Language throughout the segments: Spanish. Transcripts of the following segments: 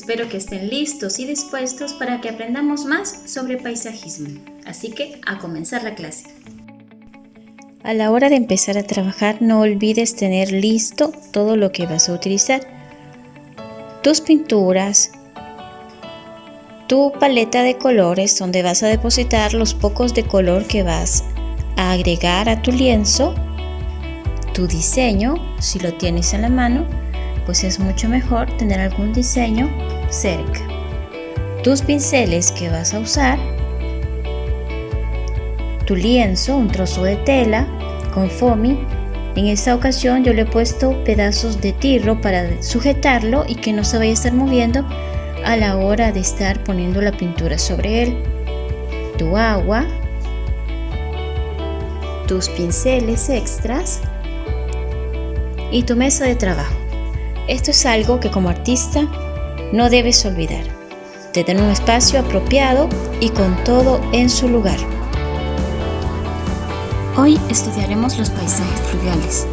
Espero que estén listos y dispuestos para que aprendamos más sobre paisajismo. Así que, a comenzar la clase. A la hora de empezar a trabajar, no olvides tener listo todo lo que vas a utilizar. Tus pinturas, tu paleta de colores donde vas a depositar los pocos de color que vas a agregar a tu lienzo, tu diseño, si lo tienes en la mano, pues es mucho mejor tener algún diseño cerca. Tus pinceles que vas a usar, tu lienzo, un trozo de tela con foamy. En esta ocasión yo le he puesto pedazos de tirro para sujetarlo y que no se vaya a estar moviendo a la hora de estar poniendo la pintura sobre él. Tu agua, tus pinceles extras y tu mesa de trabajo. Esto es algo que como artista no debes olvidar. Tener un espacio apropiado y con todo en su lugar. Hoy estudiaremos los paisajes fluviales.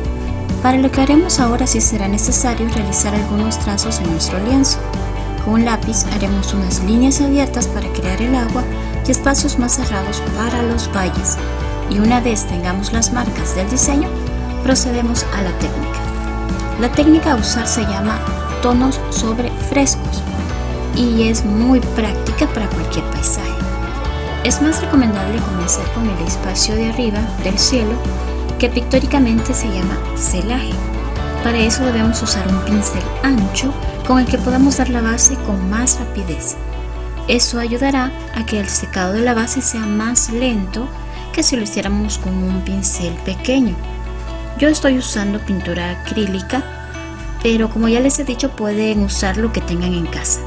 Para lo que haremos ahora sí será necesario realizar algunos trazos en nuestro lienzo. Con un lápiz haremos unas líneas abiertas para crear el agua y espacios más cerrados para los valles. Y una vez tengamos las marcas del diseño, procedemos a la técnica. La técnica a usar se llama tonos sobre frescos y es muy práctica para cualquier paisaje. Es más recomendable comenzar con el espacio de arriba del cielo, que pictóricamente se llama celaje. Para eso debemos usar un pincel ancho con el que podamos dar la base con más rapidez. Eso ayudará a que el secado de la base sea más lento que si lo hiciéramos con un pincel pequeño. Yo estoy usando pintura acrílica, pero como ya les he dicho, pueden usar lo que tengan en casa.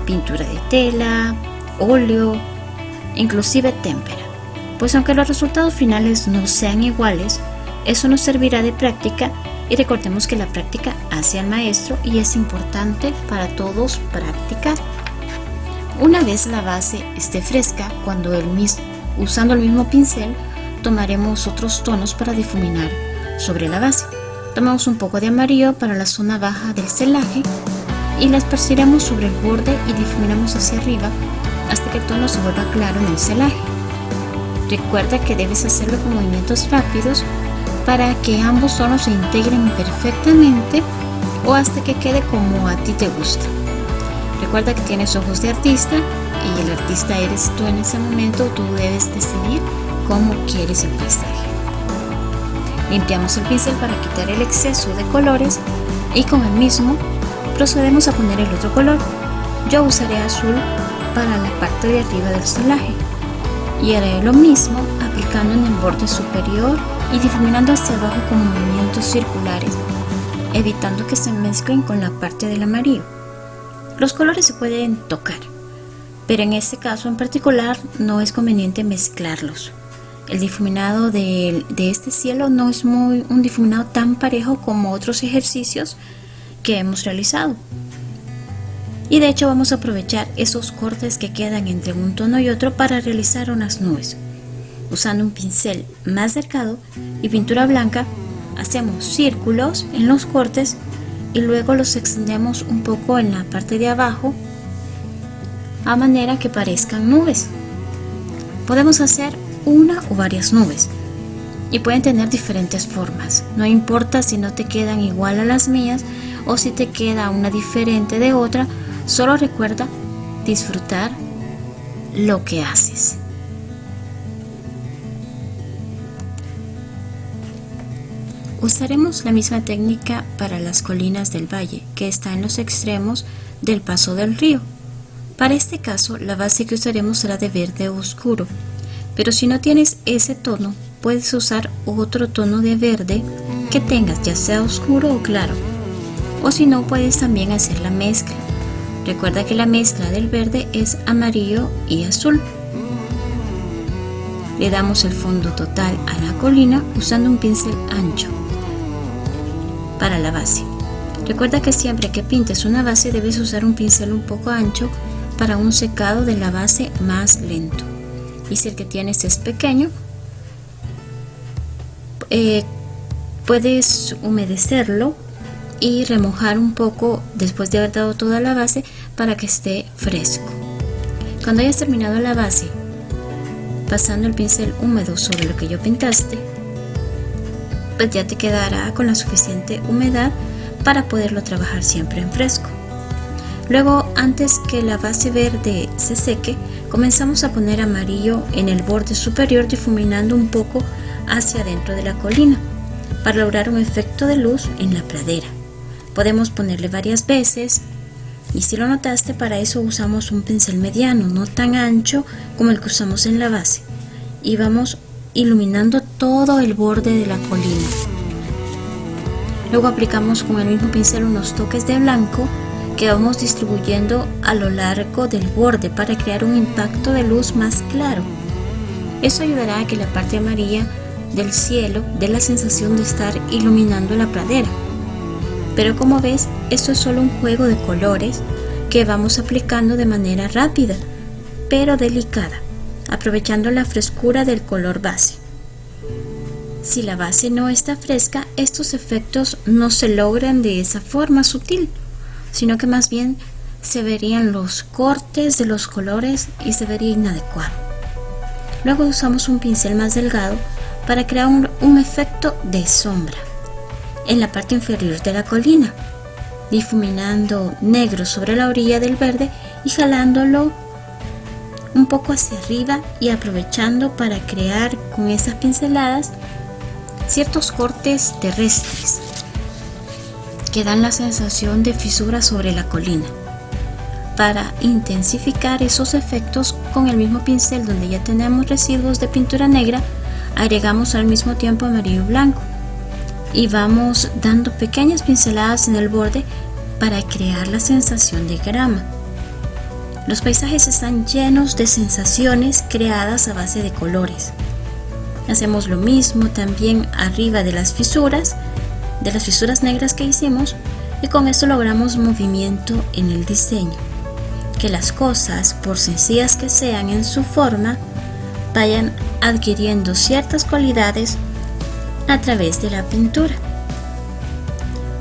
Pintura de tela, óleo, inclusive témpera. Pues aunque los resultados finales no sean iguales, eso nos servirá de práctica y recordemos que la práctica hace al maestro y es importante para todos practicar. Una vez la base esté fresca, usando el mismo pincel, tomaremos otros tonos para difuminar sobre la base. Tomamos un poco de amarillo para la zona baja del celaje y la esparciremos sobre el borde y difuminamos hacia arriba hasta que el tono se vuelva claro en el celaje. Recuerda que debes hacerlo con movimientos rápidos para que ambos tonos se integren perfectamente o hasta que quede como a ti te gusta. Recuerda que tienes ojos de artista y el artista eres tú en ese momento. Tú debes decidir cómo quieres el paisaje. Limpiamos el pincel para quitar el exceso de colores y con el mismo procedemos a poner el otro color. Yo usaré azul para la parte de arriba del celaje y haré lo mismo aplicando en el borde superior y difuminando hacia abajo con movimientos circulares, evitando que se mezclen con la parte del amarillo. Los colores se pueden tocar, pero en este caso en particular no es conveniente mezclarlos. El difuminado de este cielo no es un difuminado tan parejo como otros ejercicios que hemos realizado. Y de hecho vamos a aprovechar esos cortes que quedan entre un tono y otro para realizar unas nubes. Usando un pincel más delgado y pintura blanca, hacemos círculos en los cortes y luego los extendemos un poco en la parte de abajo a manera que parezcan nubes. Podemos hacer una o varias nubes y pueden tener diferentes formas. No importa si no te quedan igual a las mías o si te queda una diferente de otra, solo recuerda disfrutar lo que haces. Usaremos la misma técnica para las colinas del valle, que está en los extremos del paso del río. Para este caso, la base que usaremos será de verde oscuro, pero si no tienes ese tono, puedes usar otro tono de verde que tengas, ya sea oscuro o claro, o si no, puedes también hacer la mezcla. Recuerda que la mezcla del verde es amarillo y azul. Le damos el fondo total a la colina usando un pincel ancho para la base. Recuerda que siempre que pintes una base debes usar un pincel un poco ancho para un secado de la base más lento. Y si el que tienes es pequeño, puedes humedecerlo y remojar un poco después de haber dado toda la base para que esté fresco. Cuando hayas terminado la base, pasando el pincel húmedo sobre lo que ya pintaste, pues ya te quedará con la suficiente humedad para poderlo trabajar siempre en fresco. Luego, antes que la base verde se seque, comenzamos a poner amarillo en el borde superior, difuminando un poco hacia adentro de la colina para lograr un efecto de luz en la pradera. Podemos ponerle varias veces, y si lo notaste, para eso usamos un pincel mediano, no tan ancho como el que usamos en la base, y vamos iluminando todo el borde de la colina. Luego aplicamos con el mismo pincel unos toques de blanco que vamos distribuyendo a lo largo del borde para crear un impacto de luz más claro. Eso ayudará a que la parte amarilla del cielo dé la sensación de estar iluminando la pradera. Pero como ves, esto es solo un juego de colores que vamos aplicando de manera rápida, pero delicada, aprovechando la frescura del color base. Si la base no está fresca, estos efectos no se logran de esa forma sutil, sino que más bien se verían los cortes de los colores y se vería inadecuado. Luego usamos un pincel más delgado para crear un efecto de sombra en la parte inferior de la colina, difuminando negro sobre la orilla del verde y jalándolo un poco hacia arriba y aprovechando para crear con esas pinceladas ciertos cortes terrestres que dan la sensación de fisura sobre la colina. Para intensificar esos efectos, con el mismo pincel donde ya tenemos residuos de pintura negra, agregamos al mismo tiempo amarillo y blanco y vamos dando pequeñas pinceladas en el borde para crear la sensación de grama. Los paisajes están llenos de sensaciones creadas a base de colores. Hacemos lo mismo también arriba de las fisuras negras que hicimos, y con esto logramos movimiento en el diseño, que las cosas, por sencillas que sean en su forma, vayan adquiriendo ciertas cualidades a través de la pintura.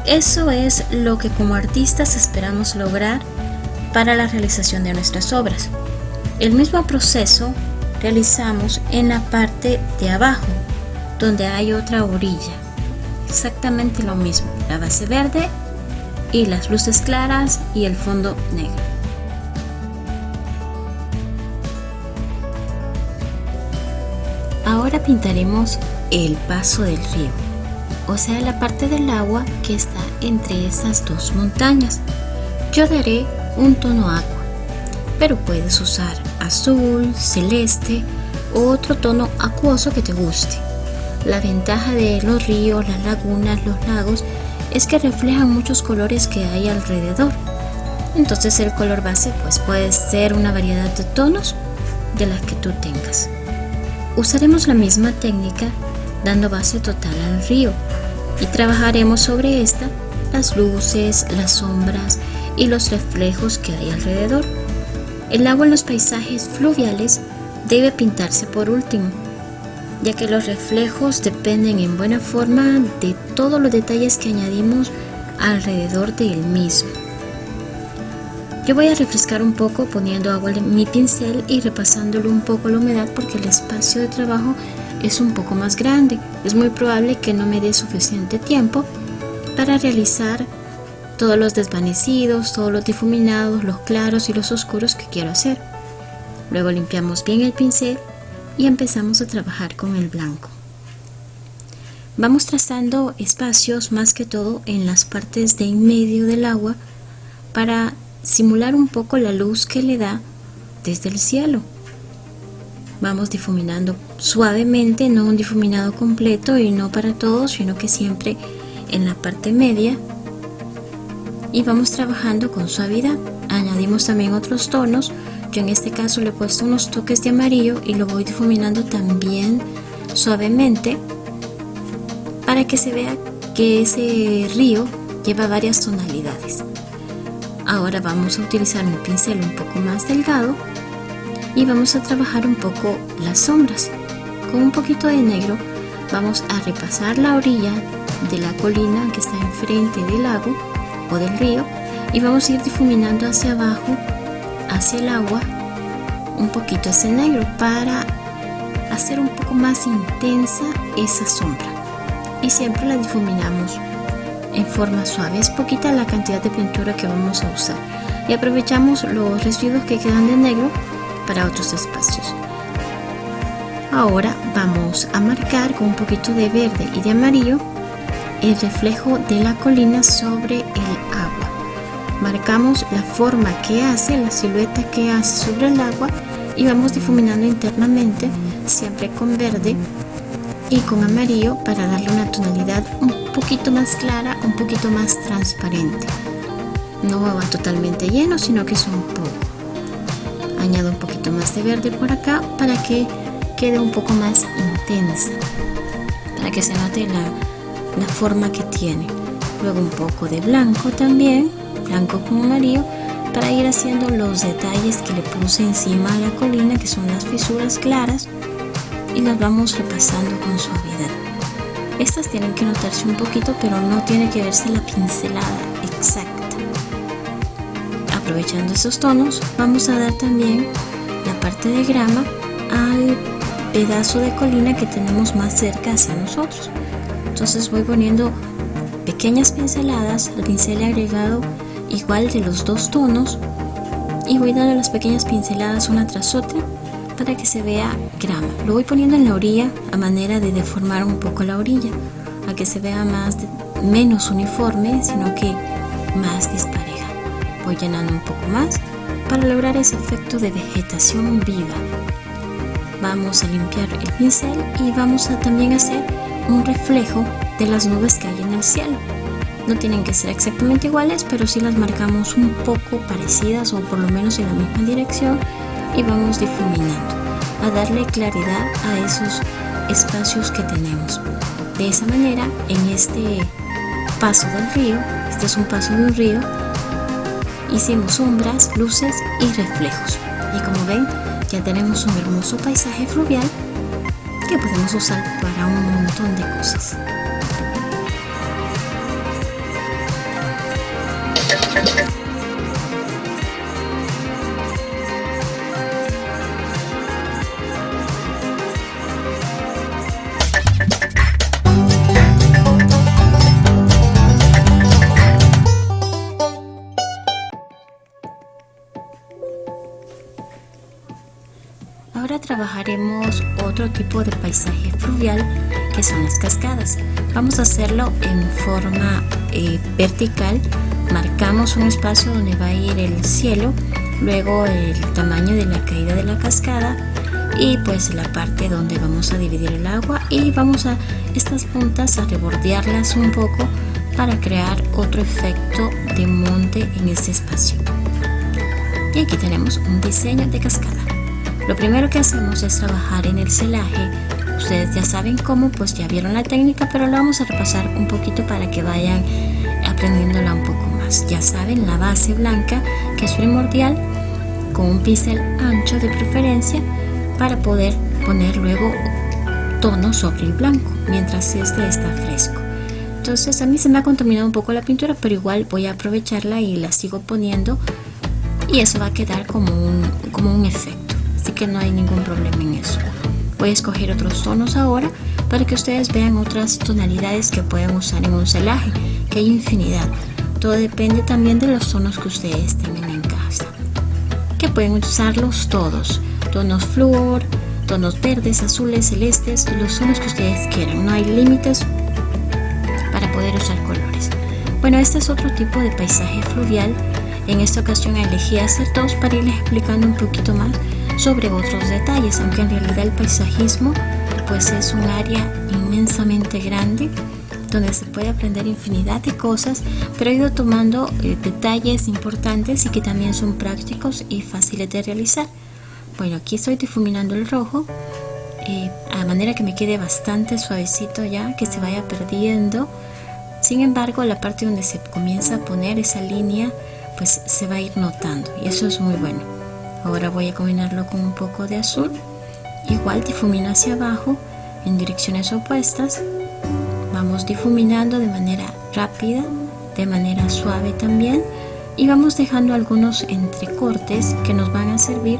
Eso es lo que como artistas esperamos lograr para la realización de nuestras obras. El mismo proceso realizamos en la parte de abajo, donde hay otra orilla. Exactamente lo mismo, la base verde y las luces claras y el fondo negro. Ahora pintaremos el paso del río, o sea, la parte del agua que está entre esas dos montañas. Yo daré un tono aqua, pero puedes usar azul, celeste o otro tono acuoso que te guste. La ventaja de los ríos, las lagunas, los lagos es que reflejan muchos colores que hay alrededor. Entonces el color base pues puede ser una variedad de tonos de las que tú tengas. Usaremos la misma técnica dando base total al río y trabajaremos sobre esta las luces, las sombras y los reflejos que hay alrededor. El agua en los paisajes fluviales debe pintarse por último, ya que los reflejos dependen en buena forma de todos los detalles que añadimos alrededor del mismo. Yo voy a refrescar un poco poniendo agua en mi pincel y repasándolo un poco la humedad, porque el espacio de trabajo es un poco más grande. Es muy probable que no me dé suficiente tiempo para realizar todos los desvanecidos, todos los difuminados, los claros y los oscuros que quiero hacer. Luego limpiamos bien el pincel y empezamos a trabajar con el blanco. Vamos trazando espacios más que todo en las partes de en medio del agua para simular un poco la luz que le da desde el cielo. Vamos difuminando suavemente, no un difuminado completo y no para todos, sino que siempre en la parte media, y vamos trabajando con suavidad. Añadimos también otros tonos. Yo en este caso le he puesto unos toques de amarillo y lo voy difuminando también suavemente para que se vea que ese río lleva varias tonalidades. Ahora vamos a utilizar un pincel un poco más delgado y vamos a trabajar un poco las sombras. Con un poquito de negro vamos a repasar la orilla de la colina que está enfrente del lago o del río y vamos a ir difuminando hacia abajo, hacia el agua, un poquito hacia el negro para hacer un poco más intensa esa sombra, y siempre la difuminamos en forma suave. Es poquita la cantidad de pintura que vamos a usar y aprovechamos los residuos que quedan de negro para otros espacios. Ahora vamos a marcar con un poquito de verde y de amarillo el reflejo de la colina sobre el agua. Marcamos la forma que hace, la silueta que hace sobre el agua, y vamos difuminando internamente, siempre con verde y con amarillo, para darle una tonalidad un poquito más clara, un poquito más transparente. No va totalmente lleno, sino que es un poco. Añado un poquito más de verde por acá para que quede un poco más intensa, para que se note la forma que tiene. Luego un poco de blanco también, blanco con amarillo, para ir haciendo los detalles que le puse encima a la colina, que son las fisuras claras, y las vamos repasando con suavidad. Estas tienen que notarse un poquito, pero no tiene que verse la pincelada exacta. Aprovechando esos tonos, vamos a dar también la parte de grama al pedazo de colina que tenemos más cerca hacia nosotros. Entonces voy poniendo pequeñas pinceladas al pincel agregado igual de los dos tonos, y voy dando las pequeñas pinceladas una tras otra para que se vea grama. Lo voy poniendo en la orilla a manera de deformar un poco la orilla, a que se vea menos uniforme, sino que más dispareja. Voy llenando un poco más para lograr ese efecto de vegetación viva. Vamos a limpiar el pincel y vamos a también hacer un reflejo de las nubes que hay en el cielo. No tienen que ser exactamente iguales, pero sí las marcamos un poco parecidas, o por lo menos en la misma dirección, y vamos difuminando a darle claridad a esos espacios que tenemos. De esa manera, en este paso del río, este es un paso de un río, hicimos sombras, luces y reflejos, y como ven, ya tenemos un hermoso paisaje fluvial que podemos usar para un montón de cosas. Ahora trabajaremos otro tipo de paisaje fluvial, que son las cascadas. Vamos a hacerlo en forma vertical. Marcamos un espacio donde va a ir el cielo, luego el tamaño de la caída de la cascada, y pues la parte donde vamos a dividir el agua, y vamos a estas puntas a rebordearlas un poco para crear otro efecto de monte en este espacio. Y aquí tenemos un diseño de cascada. Lo primero que hacemos es trabajar en el celaje. Ustedes ya saben cómo, pues ya vieron la técnica, pero la vamos a repasar un poquito para que vayan aprendiéndola un poco más. Ya saben, la base blanca, que es primordial, con un pincel ancho de preferencia, para poder poner luego tono sobre el blanco mientras este está fresco. Entonces a mí se me ha contaminado un poco la pintura, pero igual voy a aprovecharla y la sigo poniendo, y eso va a quedar como un efecto. Así que no hay ningún problema en eso. Voy a escoger otros tonos ahora para que ustedes vean otras tonalidades que pueden usar en un celaje, que hay infinidad. Todo depende también de los tonos que ustedes tengan en casa, que pueden usarlos todos: tonos flúor, tonos verdes, azules, celestes, los tonos que ustedes quieran. No hay límites para poder usar colores. Bueno, este es otro tipo de paisaje fluvial. En esta ocasión elegí hacer dos para irles explicando un poquito más sobre otros detalles, aunque en realidad el paisajismo pues es un área inmensamente grande donde se puede aprender infinidad de cosas, pero he ido tomando detalles importantes y que también son prácticos y fáciles de realizar. Bueno, aquí estoy difuminando el rojo a manera que me quede bastante suavecito, ya que se vaya perdiendo. Sin embargo, la parte donde se comienza a poner esa línea pues se va a ir notando, y eso es muy bueno. Ahora voy a combinarlo con un poco de azul. Igual difumino hacia abajo en direcciones opuestas. Vamos difuminando de manera rápida, de manera suave también, y vamos dejando algunos entrecortes que nos van a servir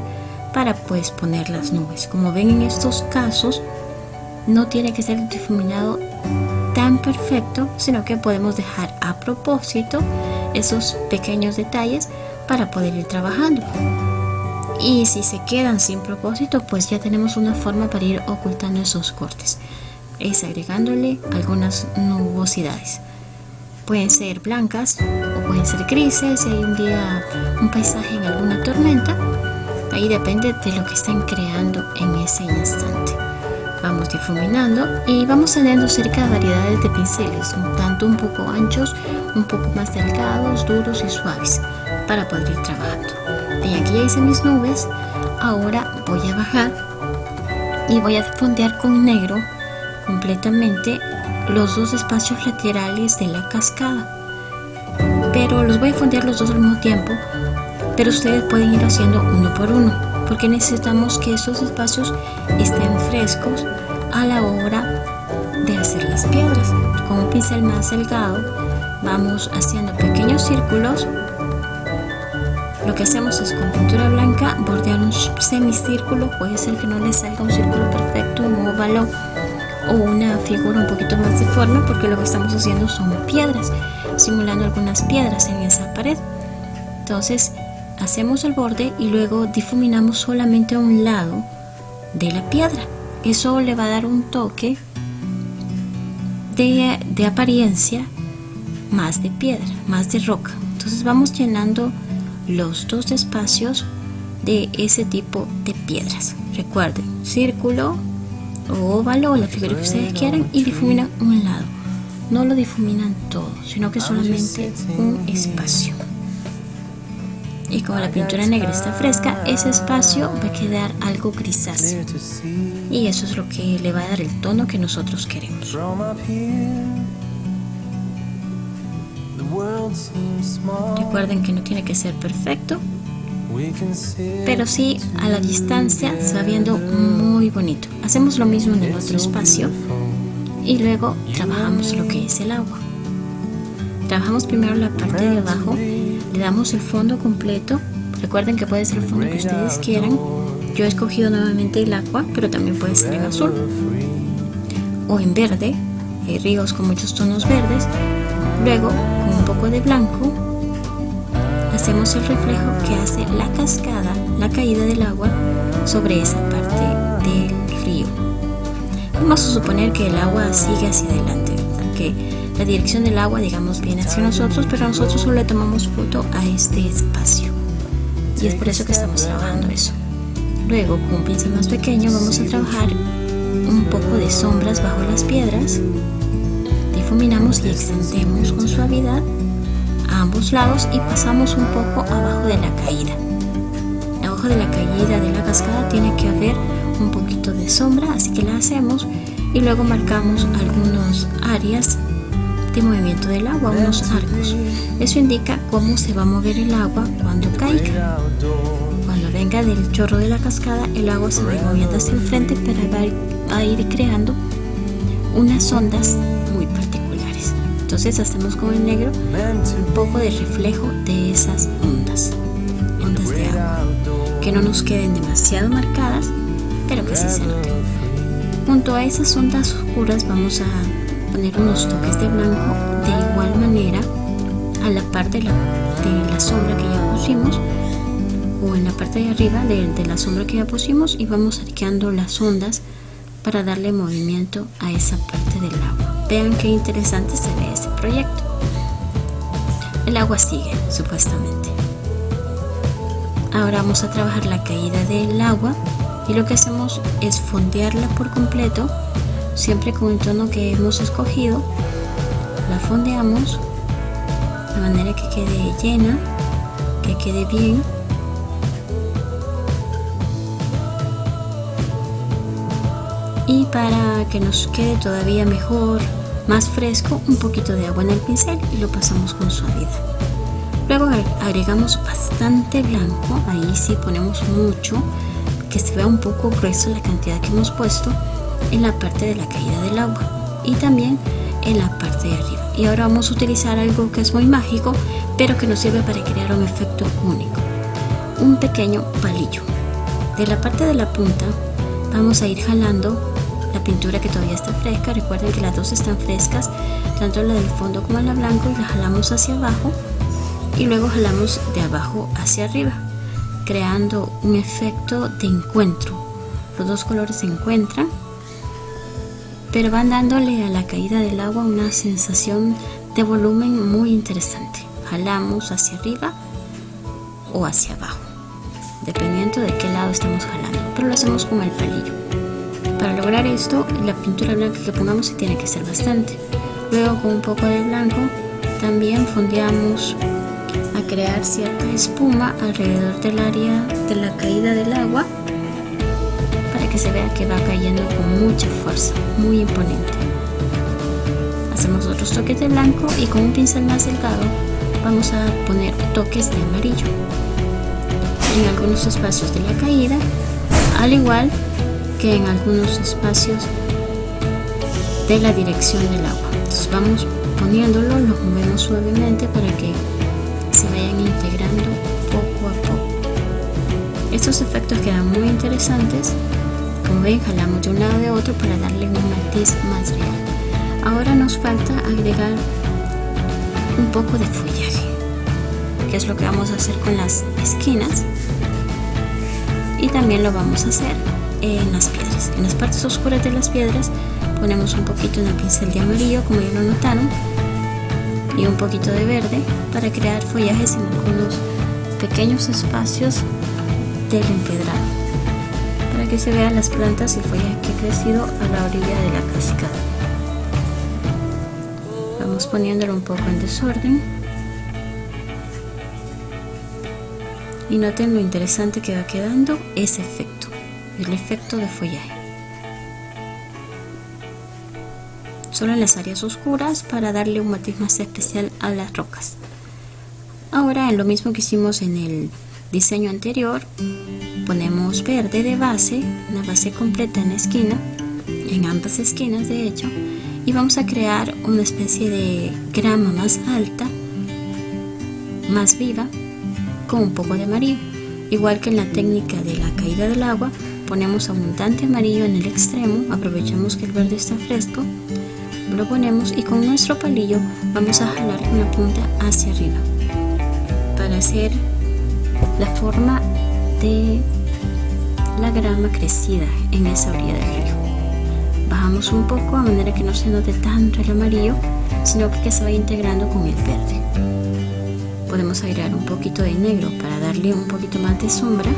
para pues poner las nubes. Como ven, en estos casos no tiene que ser difuminado tan perfecto, sino que podemos dejar a propósito esos pequeños detalles para poder ir trabajando. Y si se quedan sin propósito, pues ya tenemos una forma para ir ocultando esos cortes. Es agregándole algunas nubosidades. Pueden ser blancas o pueden ser grises. Si hay un día, un paisaje en alguna tormenta, ahí depende de lo que estén creando en ese instante. Vamos difuminando y vamos teniendo cerca variedades de pinceles, tanto un poco anchos, un poco más delgados, duros y suaves, para poder ir trabajando. Y aquí ya hice mis nubes. Ahora voy a bajar y voy a fondear con negro completamente los dos espacios laterales de la cascada, pero los voy a fondear los dos al mismo tiempo, pero ustedes pueden ir haciendo uno por uno, porque necesitamos que esos espacios estén frescos a la hora de hacer las piedras. Con un pincel más delgado vamos haciendo pequeños círculos. Lo que hacemos es con pintura blanca bordear un semicírculo. Puede ser que no les salga un círculo perfecto, un óvalo o una figura un poquito más deforme, porque lo que estamos haciendo son piedras, simulando algunas piedras en esa pared. Entonces hacemos el borde y luego difuminamos solamente a un lado de la piedra. Eso le va a dar un toque de apariencia más de piedra, más de roca. Entonces vamos llenando los dos espacios de ese tipo de piedras. Recuerden, círculo o óvalo o la figura que ustedes quieran, y difuminan un lado. No lo difuminan todo, sino que solamente un espacio. Y como la pintura negra está fresca, ese espacio va a quedar algo grisáceo, y eso es lo que le va a dar el tono que nosotros queremos. Recuerden que no tiene que ser perfecto, pero sí a la distancia se va viendo muy bonito. Hacemos lo mismo en el otro espacio y luego trabajamos lo que es el agua. Trabajamos primero la parte de abajo, le damos el fondo completo. Recuerden que puede ser el fondo que ustedes quieran. Yo he escogido nuevamente el agua, pero también puede ser en azul o en verde. Hay ríos con muchos tonos verdes. Luego, con un poco de blanco, hacemos el reflejo que hace la cascada, la caída del agua sobre esa parte del río. Vamos a suponer que el agua sigue hacia adelante, ¿verdad? Que la dirección del agua, digamos, viene hacia nosotros, pero nosotros solo le tomamos foto a este espacio. Y es por eso que estamos trabajando eso. Luego, con un pincel más pequeño, vamos a trabajar un poco de sombras bajo las piedras. Difuminamos y extendemos con suavidad a ambos lados y pasamos un poco abajo de la caída. Abajo de la caída de la cascada tiene que haber un poquito de sombra, así que la hacemos y luego marcamos algunas áreas de movimiento del agua, unos arcos. Eso indica cómo se va a mover el agua cuando caiga. Cuando venga del chorro de la cascada, el agua se va a ir moviendo hacia el frente, pero va a ir creando unas ondas muy particulares. Entonces hacemos con el negro un poco de reflejo de esas ondas de agua, que no nos queden demasiado marcadas, pero que sí se noten. Junto a esas ondas oscuras vamos a poner unos toques de blanco de igual manera a la parte de la sombra que ya pusimos, o en la parte de arriba de la sombra que ya pusimos, y vamos arqueando las ondas para darle movimiento a esa parte del agua. Vean qué interesante se ve ese proyecto. El agua sigue, supuestamente. Ahora vamos a trabajar la caída del agua, y lo que hacemos es fondearla por completo, siempre con el tono que hemos escogido. La fondeamos de manera que quede llena, que quede bien. Y para que nos quede todavía mejor, más fresco, un poquito de agua en el pincel y lo pasamos con suavidad. Luego agregamos bastante blanco, ahí sí ponemos mucho, que se vea un poco grueso la cantidad que hemos puesto en la parte de la caída del agua y también en la parte de arriba. Y ahora vamos a utilizar algo que es muy mágico, pero que nos sirve para crear un efecto único. Un pequeño palillo. De la parte de la punta vamos a ir jalando la pintura que todavía está fresca. Recuerden que las dos están frescas, tanto la del fondo como la blanca, y la jalamos hacia abajo y luego jalamos de abajo hacia arriba, creando un efecto de encuentro. Los dos colores se encuentran, pero van dándole a la caída del agua una sensación de volumen muy interesante. Jalamos hacia arriba o hacia abajo, dependiendo de qué lado estamos jalando, pero lo hacemos con el palillo. Para lograr esto, la pintura blanca que pongamos sí tiene que ser bastante. Luego, con un poco de blanco, también fondeamos a crear cierta espuma alrededor del área de la caída del agua, para que se vea que va cayendo con mucha fuerza, muy imponente. Hacemos otros toques de blanco y con un pincel más delgado vamos a poner toques de amarillo en algunos espacios de la caída, al igual que en algunos espacios de la dirección del agua. Entonces vamos poniéndolo, los movemos suavemente para que se vayan integrando poco a poco. Estos efectos quedan muy interesantes. Como ven, jalamos de un lado de otro para darle un matiz más real. Ahora nos falta agregar un poco de follaje, que es lo que vamos a hacer con las esquinas, y también lo vamos a hacer en las piedras. En las partes oscuras de las piedras ponemos un poquito en el pincel de amarillo, como ya lo notaron, y un poquito de verde para crear follajes en algunos pequeños espacios del empedrado, para que se vean las plantas y el follaje que ha crecido a la orilla de la cascada. Vamos poniéndolo un poco en desorden y noten lo interesante que va quedando ese efecto, el efecto de follaje. Solo en las áreas oscuras para darle un matiz más especial a las rocas. Ahora, en lo mismo que hicimos en el diseño anterior, ponemos verde de base, una base completa en la esquina, en ambas esquinas de hecho, y vamos a crear una especie de grama más alta, más viva, con un poco de amarillo. Igual que en la técnica de la caída del agua, ponemos abundante amarillo en el extremo, aprovechamos que el verde está fresco, lo ponemos y con nuestro palillo vamos a jalar con la punta hacia arriba para hacer la forma de la grama crecida en esa orilla del río. Bajamos un poco a manera que no se note tanto el amarillo, sino que se vaya integrando con el verde. Podemos agregar un poquito de negro para darle un poquito más de sombra.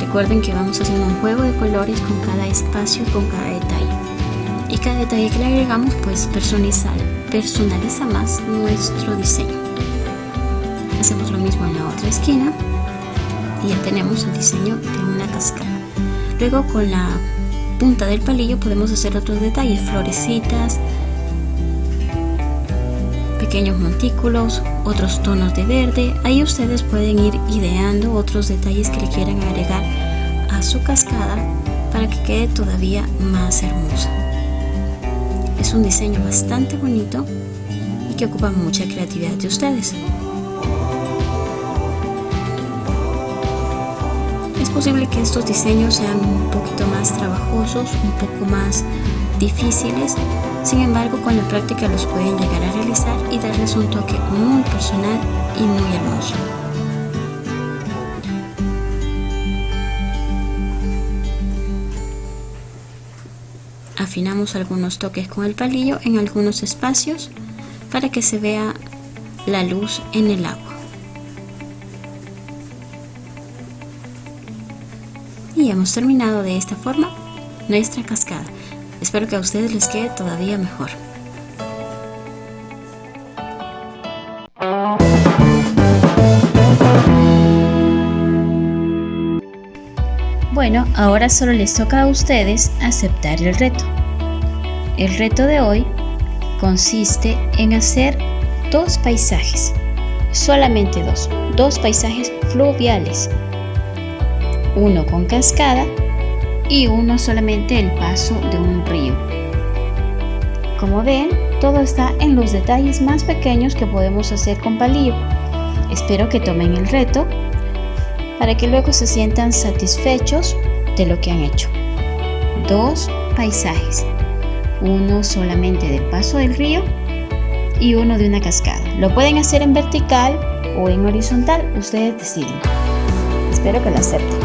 Recuerden que vamos haciendo un juego de colores con cada espacio, con cada detalle. Y cada detalle que le agregamos pues personaliza más nuestro diseño. Hacemos lo mismo en la otra esquina y ya tenemos el diseño de una cascada. Luego con la punta del palillo podemos hacer otros detalles, florecitas, pequeños montículos, otros tonos de verde. Ahí ustedes pueden ir ideando otros detalles que le quieran agregar a su cascada para que quede todavía más hermosa. Es un diseño bastante bonito y que ocupa mucha creatividad de ustedes. Es posible que estos diseños sean un poquito más trabajosos, un poco más difíciles. Sin embargo, con la práctica los pueden llegar a realizar y darles un toque muy personal y muy hermoso. Afinamos algunos toques con el palillo en algunos espacios para que se vea la luz en el agua. Y hemos terminado de esta forma nuestra cascada. Espero que a ustedes les quede todavía mejor. Bueno, ahora solo les toca a ustedes aceptar el reto. El reto de hoy consiste en hacer 2 paisajes, solamente 2 paisajes fluviales, uno con cascada y uno solamente el paso de un río. Como ven, Todo está en los detalles más pequeños que podemos hacer con palillo. Espero que tomen el reto para que luego se sientan satisfechos de lo que han hecho. 2 paisajes, uno solamente del paso del río y uno de una cascada. Lo pueden hacer en vertical o en horizontal, ustedes deciden. Espero que lo acepten.